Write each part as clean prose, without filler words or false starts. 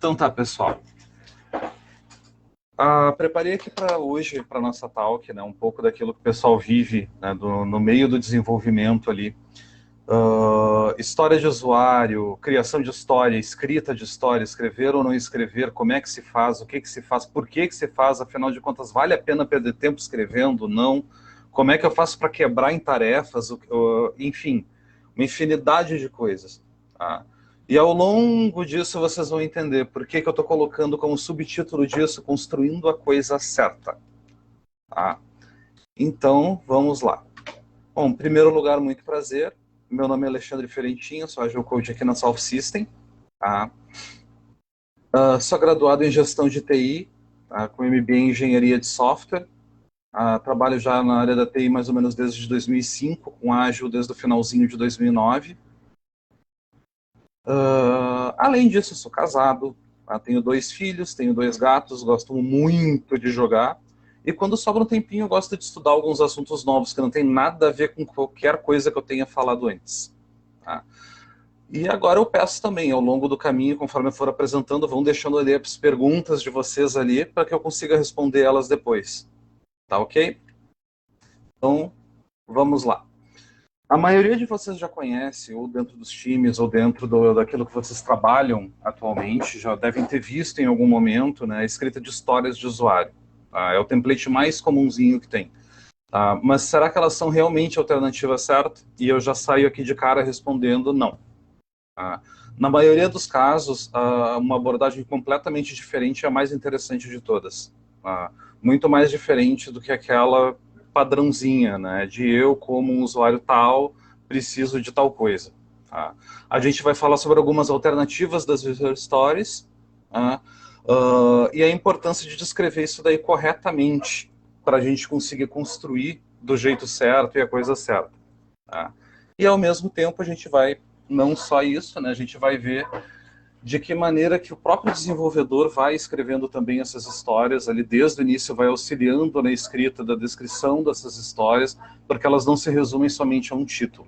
Então tá, pessoal. Preparei aqui para hoje, para nossa talk, né, um pouco daquilo que o pessoal vive, né, no meio do desenvolvimento ali. História de usuário, criação de história, escrita de história, escrever ou não escrever, como é que se faz, o que que se faz, por que que se faz, afinal de contas, vale a pena perder tempo escrevendo, não? Como é que eu faço para quebrar em tarefas, enfim, uma infinidade de coisas. Tá? E ao longo disso vocês vão entender por que que eu estou colocando como subtítulo disso, construindo a coisa certa. Tá? Então, vamos lá. Bom, em primeiro lugar, muito prazer. Meu nome é Alexandre Ferentinho, sou Agile Coach aqui na Solve System. Tá? Sou graduado em Gestão de TI, tá? Com MBA em Engenharia de Software. Trabalho já na área da TI mais ou menos desde 2005, com Agile desde o finalzinho de 2009. Além disso, sou casado, tá? Tenho 2 filhos, tenho 2 gatos, gosto muito de jogar. E quando sobra um tempinho, eu gosto de estudar alguns assuntos novos que não tem nada a ver com qualquer coisa que eu tenha falado antes. Tá? E agora eu peço também, ao longo do caminho, conforme eu for apresentando, vão deixando ali as perguntas de vocês ali para que eu consiga responder elas depois. Tá ok? Então, vamos lá. A maioria de vocês já conhece, ou dentro dos times, ou dentro daquilo que vocês trabalham atualmente, já devem ter visto em algum momento, né, a escrita de histórias de usuário. Tá? É o template mais comumzinho que tem. Tá? Mas será que elas são realmente a alternativa certa? E eu já saio aqui de cara respondendo não. Tá? Na maioria dos casos, uma abordagem completamente diferente é a mais interessante de todas. Tá? Muito mais diferente do que aquela padrãozinha, né, de eu, como um usuário tal, preciso de tal coisa. Tá? A gente vai falar sobre algumas alternativas das User Stories, tá? E a importância de descrever isso daí corretamente, para a gente conseguir construir do jeito certo e a coisa certa. Tá? E ao mesmo tempo a gente vai, não só isso, né, a gente vai ver de que maneira que o próprio desenvolvedor vai escrevendo também essas histórias, ali desde o início vai auxiliando na escrita da descrição dessas histórias, porque elas não se resumem somente a um título.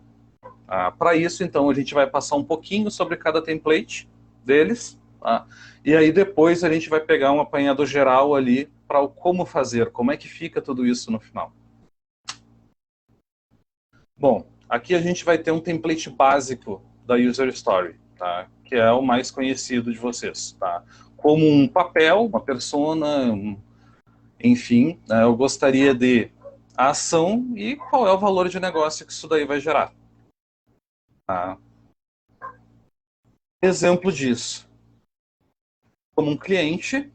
Para isso, então, a gente vai passar um pouquinho sobre cada template deles, tá? E aí depois a gente vai pegar um apanhado geral ali para o como fazer, como é que fica tudo isso no final. Bom, aqui a gente vai ter um template básico da User Story, tá? Que é o mais conhecido de vocês. Tá? Como um papel, uma persona, enfim, né, eu gostaria de a ação e qual é o valor de negócio que isso daí vai gerar. Tá? Exemplo disso. Como um cliente,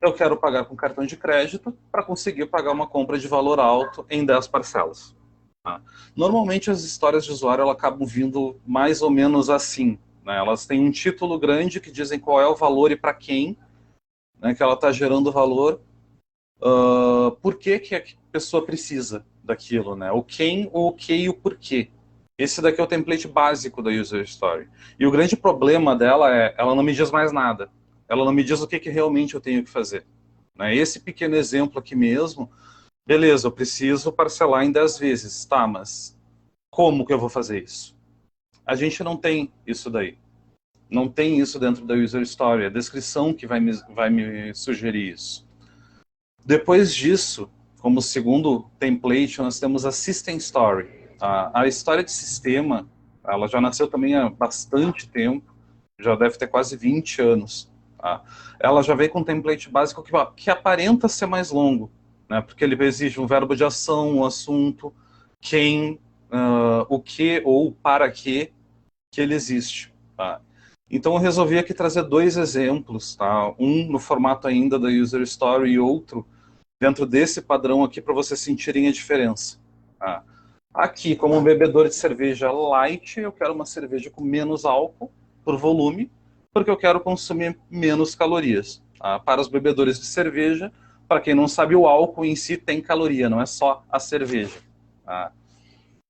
eu quero pagar com cartão de crédito para conseguir pagar uma compra de valor alto em 10 parcelas. Tá? Normalmente as histórias de usuário elas acabam vindo mais ou menos assim. Né? Elas têm um título grande que dizem qual é o valor e para quem, né, que ela está gerando valor, por que, que a pessoa precisa daquilo, né? O quem, o que e o porquê. Esse daqui é o template básico da User Story. E o grande problema dela é, ela não me diz mais nada. Ela não me diz o que, que realmente eu tenho que fazer. Né? Esse pequeno exemplo aqui mesmo, beleza, eu preciso parcelar em 10 vezes. Tá, mas como que eu vou fazer isso? A gente não tem isso daí. Não tem isso dentro da User Story. A descrição que vai me sugerir isso. Depois disso, como segundo template, nós temos a System Story. A história de sistema, ela já nasceu também há bastante tempo, já deve ter quase 20 anos. Tá? Ela já veio com um template básico que aparenta ser mais longo, né? Porque ele exige um verbo de ação, um assunto, quem, o que ou para que ele existe. Tá? Então eu resolvi aqui trazer 2 exemplos, tá? Um no formato ainda da User Story e outro dentro desse padrão aqui para vocês sentirem a diferença. Tá? Aqui, como um bebedor de cerveja light, eu quero uma cerveja com menos álcool por volume, porque eu quero consumir menos calorias. Tá? Para os bebedores de cerveja, para quem não sabe, o álcool em si tem caloria, não é só a cerveja. Tá?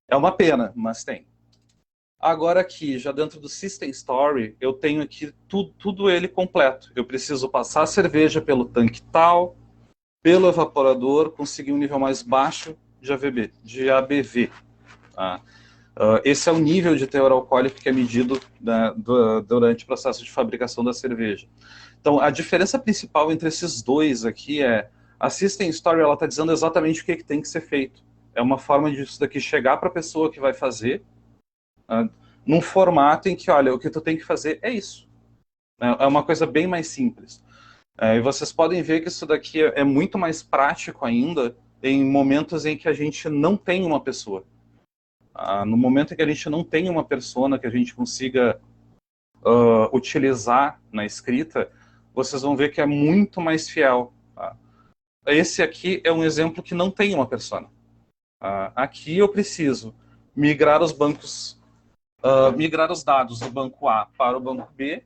É uma pena, mas tem. Agora aqui, já dentro do System Story, eu tenho aqui tudo ele completo. Eu preciso passar a cerveja pelo tanque tal, pelo evaporador, conseguir um nível mais baixo de ABV. Tá? Esse é o nível de teor alcoólico que é medido, né, durante o processo de fabricação da cerveja. Então, a diferença principal entre esses dois aqui é a System Story, ela está dizendo exatamente o que tem que ser feito. É uma forma disso daqui chegar para a pessoa que vai fazer, num formato em que, olha, o que tu tem que fazer é isso. É uma coisa bem mais simples. E vocês podem ver que isso daqui é muito mais prático ainda em momentos em que a gente não tem uma pessoa. No momento em que a gente não tem uma persona que a gente consiga utilizar na escrita, vocês vão ver que é muito mais fiel. Tá? Esse aqui é um exemplo que não tem uma persona. Aqui eu preciso migrar os bancos, migrar os dados do banco A para o banco B,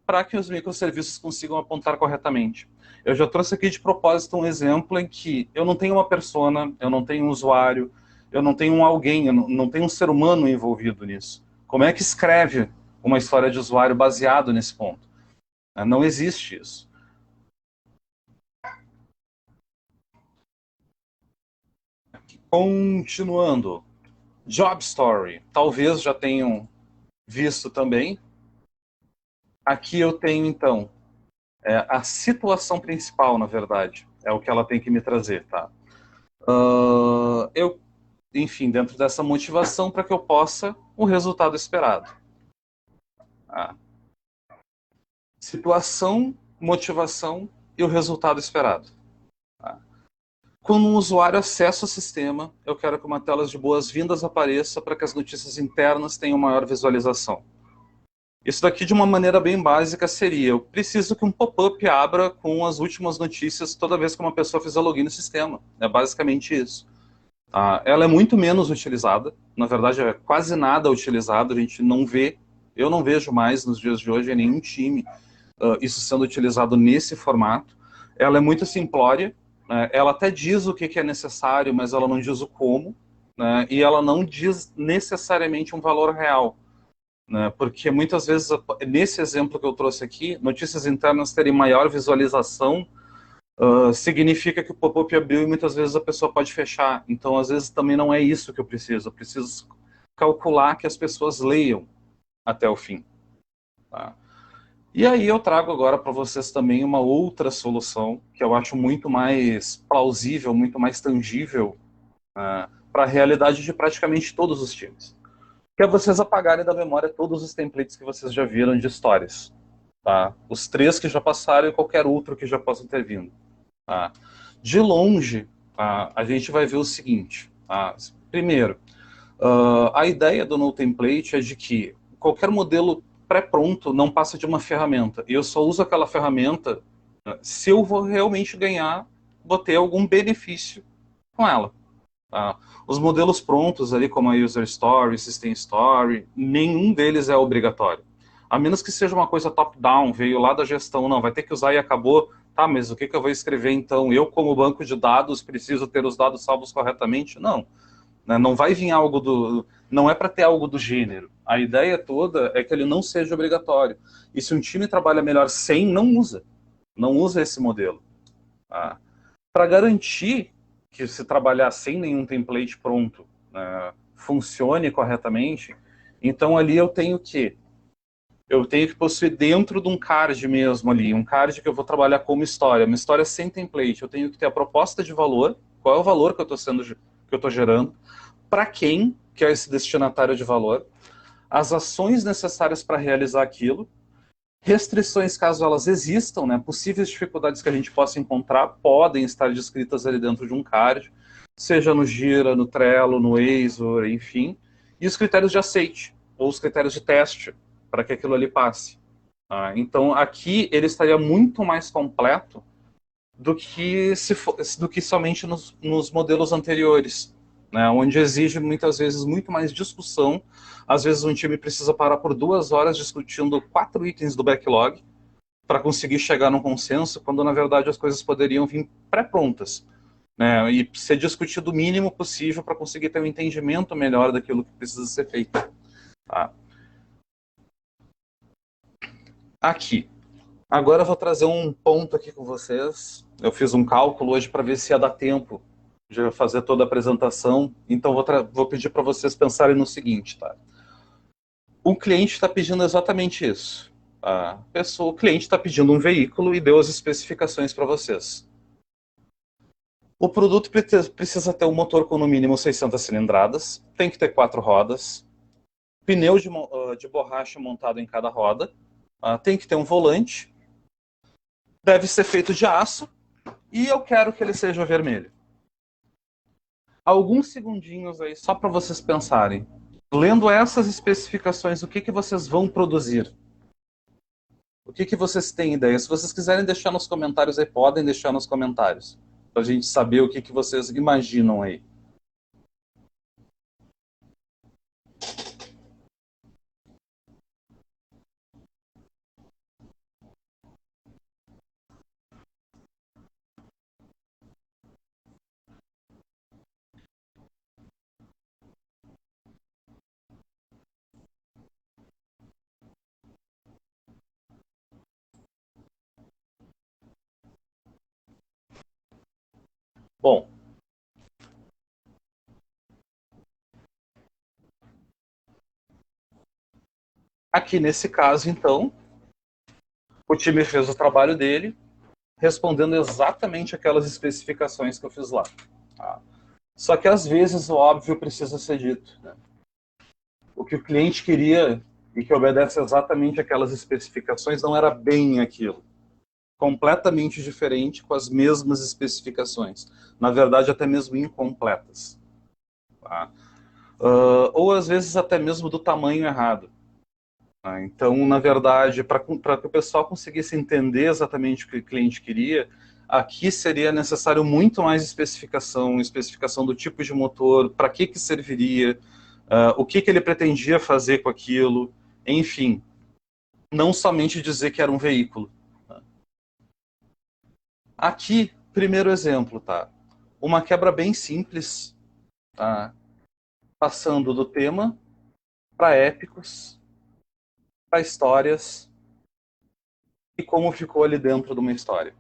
para que os microserviços consigam apontar corretamente. Eu já trouxe aqui de propósito um exemplo em que eu não tenho uma persona, eu não tenho um usuário, eu não tenho um alguém, eu não tenho um ser humano envolvido nisso. Como é que escreve uma história de usuário baseado nesse ponto? Não existe isso. Continuando. Job Story. Talvez já tenham visto também. Aqui eu tenho, então, a situação principal, na verdade. É o que ela tem que me trazer, tá? Enfim, dentro dessa motivação para que eu possa o resultado esperado. Situação, motivação e o resultado esperado. Quando um usuário acessa o sistema, eu quero que uma tela de boas-vindas apareça para que as notícias internas tenham maior visualização. Isso daqui, de uma maneira bem básica, seria: eu preciso que um pop-up abra com as últimas notícias toda vez que uma pessoa fizer login no sistema. É basicamente isso. Ela é muito menos utilizada, na verdade é quase nada utilizada, a gente não vê, eu não vejo mais nos dias de hoje em nenhum time isso sendo utilizado nesse formato. Ela é muito simplória, ela até diz o que é necessário, mas ela não diz o como, né? E ela não diz necessariamente um valor real, né? Porque muitas vezes, nesse exemplo que eu trouxe aqui, notícias internas terem maior visualização significa que o pop-up abriu e muitas vezes a pessoa pode fechar. Então, às vezes, também não é isso que eu preciso calcular que as pessoas leiam até o fim. Tá? E aí eu trago agora para vocês também uma outra solução que eu acho muito mais plausível, muito mais tangível para a realidade de praticamente todos os times. Que é vocês apagarem da memória todos os templates que vocês já viram de histórias. Tá? Os 3 que já passaram e qualquer outro que já possam ter vindo. Tá? De longe, a gente vai ver o seguinte. Primeiro, a ideia do No Template é de que qualquer modelo pré-pronto não passa de uma ferramenta. E eu só uso aquela ferramenta se eu vou realmente ganhar, vou ter algum benefício com ela. Tá? Os modelos prontos ali, como a User Story, System Story, nenhum deles é obrigatório. A menos que seja uma coisa top-down, veio lá da gestão, não, vai ter que usar e acabou. Tá, mas o que eu vou escrever então? Eu, como banco de dados, preciso ter os dados salvos corretamente? Não. Não vai vir algo do... Não é para ter algo do gênero. A ideia toda é que ele não seja obrigatório. E se um time trabalha melhor sem, não usa. Não usa esse modelo. Tá? Para garantir que se trabalhar sem nenhum template pronto funcione corretamente, então ali eu tenho que possuir dentro de um card mesmo ali, um card que eu vou trabalhar como história, uma história sem template. Eu tenho que ter a proposta de valor, qual é o valor que eu estou gerando, para quem que é esse destinatário de valor, as ações necessárias para realizar aquilo, restrições caso elas existam, né, possíveis dificuldades que a gente possa encontrar podem estar descritas ali dentro de um card, seja no Jira, no Trello, no Azure, enfim, e os critérios de aceite, ou os critérios de teste, para que aquilo ali passe. Então, aqui ele estaria muito mais completo do que, do que somente nos modelos anteriores, né, onde exige muitas vezes muito mais discussão. Às vezes um time precisa parar por 2 horas discutindo 4 itens do backlog para conseguir chegar num consenso, quando na verdade as coisas poderiam vir pré-prontas, né, e ser discutido o mínimo possível para conseguir ter um entendimento melhor daquilo que precisa ser feito. Tá? Aqui. Agora eu vou trazer um ponto aqui com vocês. Eu fiz um cálculo hoje para ver se ia dar tempo de fazer toda a apresentação. Então vou pedir para vocês pensarem no seguinte, tá? O cliente está pedindo exatamente isso. O cliente está pedindo um veículo e deu as especificações para vocês. O produto precisa ter um motor com no mínimo 600 cilindradas, tem que ter 4 rodas, pneu de borracha montado em cada roda, tem que ter um volante, deve ser feito de aço e eu quero que ele seja vermelho. Alguns segundinhos aí só para vocês pensarem. Lendo essas especificações, o que vocês vão produzir? O que vocês têm ideia? Se vocês quiserem deixar nos comentários aí, podem deixar nos comentários. Para a gente saber o que vocês imaginam aí. Bom, aqui nesse caso, então, o time fez o trabalho dele, respondendo exatamente aquelas especificações que eu fiz lá. Tá? Só que às vezes o óbvio precisa ser dito. Né? O que o cliente queria e que obedece exatamente aquelas especificações não era bem aquilo. Completamente diferente com as mesmas especificações. Na verdade, até mesmo incompletas. Tá? Ou às vezes até mesmo do tamanho errado. Tá? Então, na verdade, para que o pessoal conseguisse entender exatamente o que o cliente queria, aqui seria necessário muito mais especificação do tipo de motor, para que serviria, o que ele pretendia fazer com aquilo, enfim, não somente dizer que era um veículo. Tá? Aqui, primeiro exemplo, tá? Uma quebra bem simples, tá? Passando do tema para épicos, para histórias e como ficou ali dentro de uma história.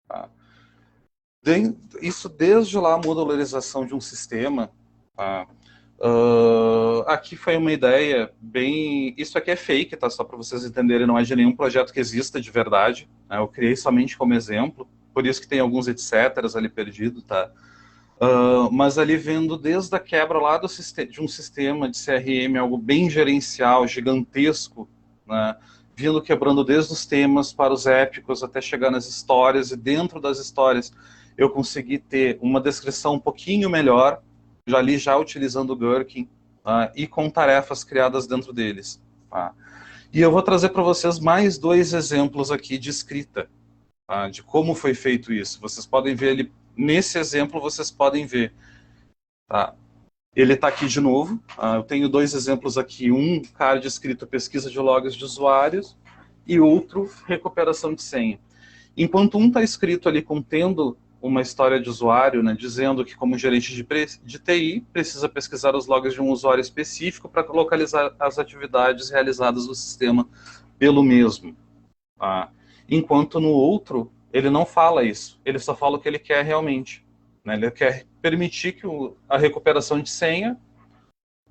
Tá? Isso desde lá a modularização de um sistema. Tá? Aqui foi uma ideia bem... Isso aqui é fake, tá? Só para vocês entenderem, não é de nenhum projeto que exista de verdade. Né? Eu criei somente como exemplo, por isso que tem alguns etcéteras ali perdido, tá? Mas ali vendo desde a quebra lá de um sistema de CRM, algo bem gerencial, gigantesco, né? Vindo quebrando desde os temas para os épicos até chegar nas histórias, e dentro das histórias eu consegui ter uma descrição um pouquinho melhor, já utilizando o Gherkin, e com tarefas criadas dentro deles. Tá? E eu vou trazer para vocês mais 2 exemplos aqui de escrita, tá? De como foi feito isso. Vocês podem ver ele, nesse exemplo vocês podem ver. Tá? Ele está aqui de novo. Eu tenho 2 exemplos aqui, um card escrito pesquisa de logs de usuários e outro recuperação de senha. Enquanto um está escrito ali contendo uma história de usuário, né, dizendo que como gerente de TI precisa pesquisar os logs de um usuário específico para localizar as atividades realizadas no sistema pelo mesmo. Tá? Enquanto no outro, ele não fala isso, ele só fala o que ele quer realmente. Né? Ele quer permitir que a recuperação de senha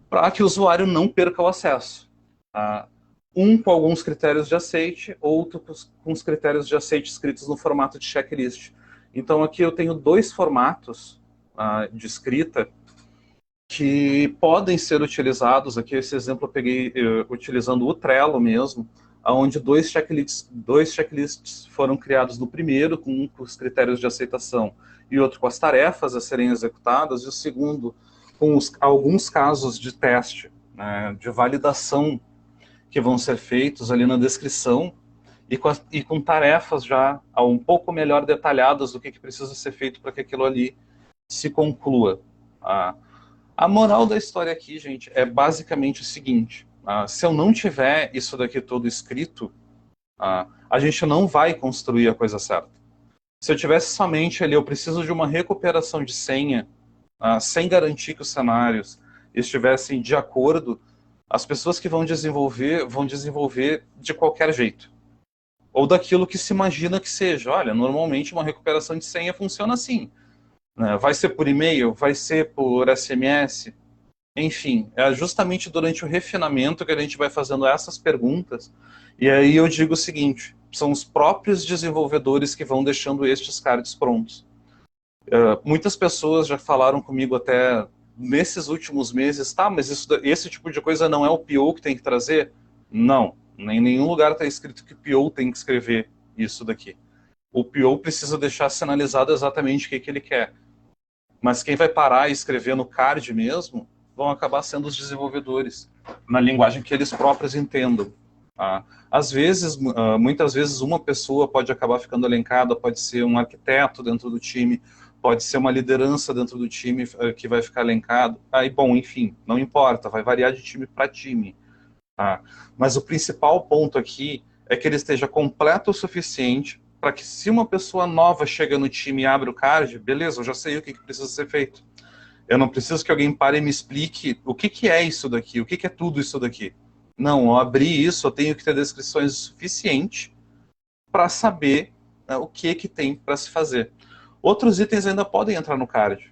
para que o usuário não perca o acesso. Tá? Um com alguns critérios de aceite, outro com os critérios de aceite escritos no formato de checklist. Então aqui eu tenho 2 formatos de escrita que podem ser utilizados. Aqui esse exemplo eu peguei utilizando o Trello mesmo, onde 2 checklists foram criados no primeiro, um com os critérios de aceitação e outro com as tarefas a serem executadas, e o segundo com alguns casos de teste, né, de validação que vão ser feitos ali na descrição, e com tarefas já um pouco melhor detalhadas do que precisa ser feito para que aquilo ali se conclua. A moral da história aqui, gente, é basicamente o seguinte: se eu não tiver isso daqui todo escrito, a gente não vai construir a coisa certa. Se eu tivesse somente ali, eu preciso de uma recuperação de senha, sem garantir que os cenários estivessem de acordo, as pessoas que vão desenvolver de qualquer jeito. Ou daquilo que se imagina que seja. Olha, normalmente uma recuperação de senha funciona assim. Né? Vai ser por e-mail, vai ser por SMS. Enfim, é justamente durante o refinamento que a gente vai fazendo essas perguntas, e aí eu digo o seguinte, são os próprios desenvolvedores que vão deixando estes cards prontos. Muitas pessoas já falaram comigo até nesses últimos meses, tá, mas esse tipo de coisa não é o PO que tem que trazer? Não, em nenhum lugar está escrito que o PO tem que escrever isso daqui. O PO precisa deixar sinalizado exatamente o que ele quer. Mas quem vai parar e escrever no card mesmo vão acabar sendo os desenvolvedores, na linguagem que eles próprios entendam. Tá? Às vezes, muitas vezes, uma pessoa pode acabar ficando elencada, pode ser um arquiteto dentro do time, pode ser uma liderança dentro do time que vai ficar elencado. Aí, bom, enfim, não importa, vai variar de time para time. Tá? Mas o principal ponto aqui é que ele esteja completo o suficiente para que se uma pessoa nova chega no time e abre o card, beleza, eu já sei o que precisa ser feito. Eu não preciso que alguém pare e me explique o que é isso daqui, o que é tudo isso daqui. Não, eu abri isso, eu tenho que ter descrições suficientes para saber, né, o que tem para se fazer. Outros itens ainda podem entrar no card.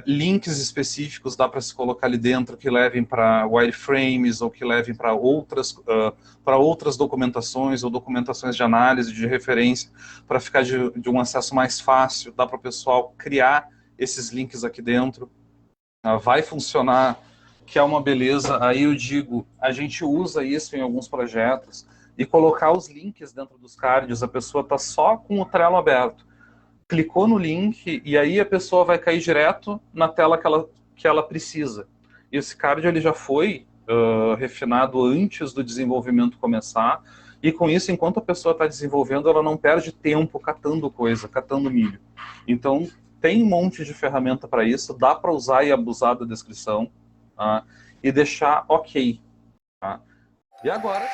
Links específicos dá para se colocar ali dentro que levem para wireframes ou que levem para outras documentações ou documentações de análise, de referência, para ficar de um acesso mais fácil. Dá para o pessoal criar esses links aqui dentro. Vai funcionar, que é uma beleza. Aí eu digo, a gente usa isso em alguns projetos e colocar os links dentro dos cards, a pessoa está só com o Trello aberto. Clicou no link e aí a pessoa vai cair direto na tela que ela precisa. E esse card ele já foi refinado antes do desenvolvimento começar, e com isso, enquanto a pessoa está desenvolvendo, ela não perde tempo catando coisa, catando milho. Então, tem um monte de ferramenta para isso, dá para usar e abusar da descrição, tá? E deixar ok. Tá? E agora...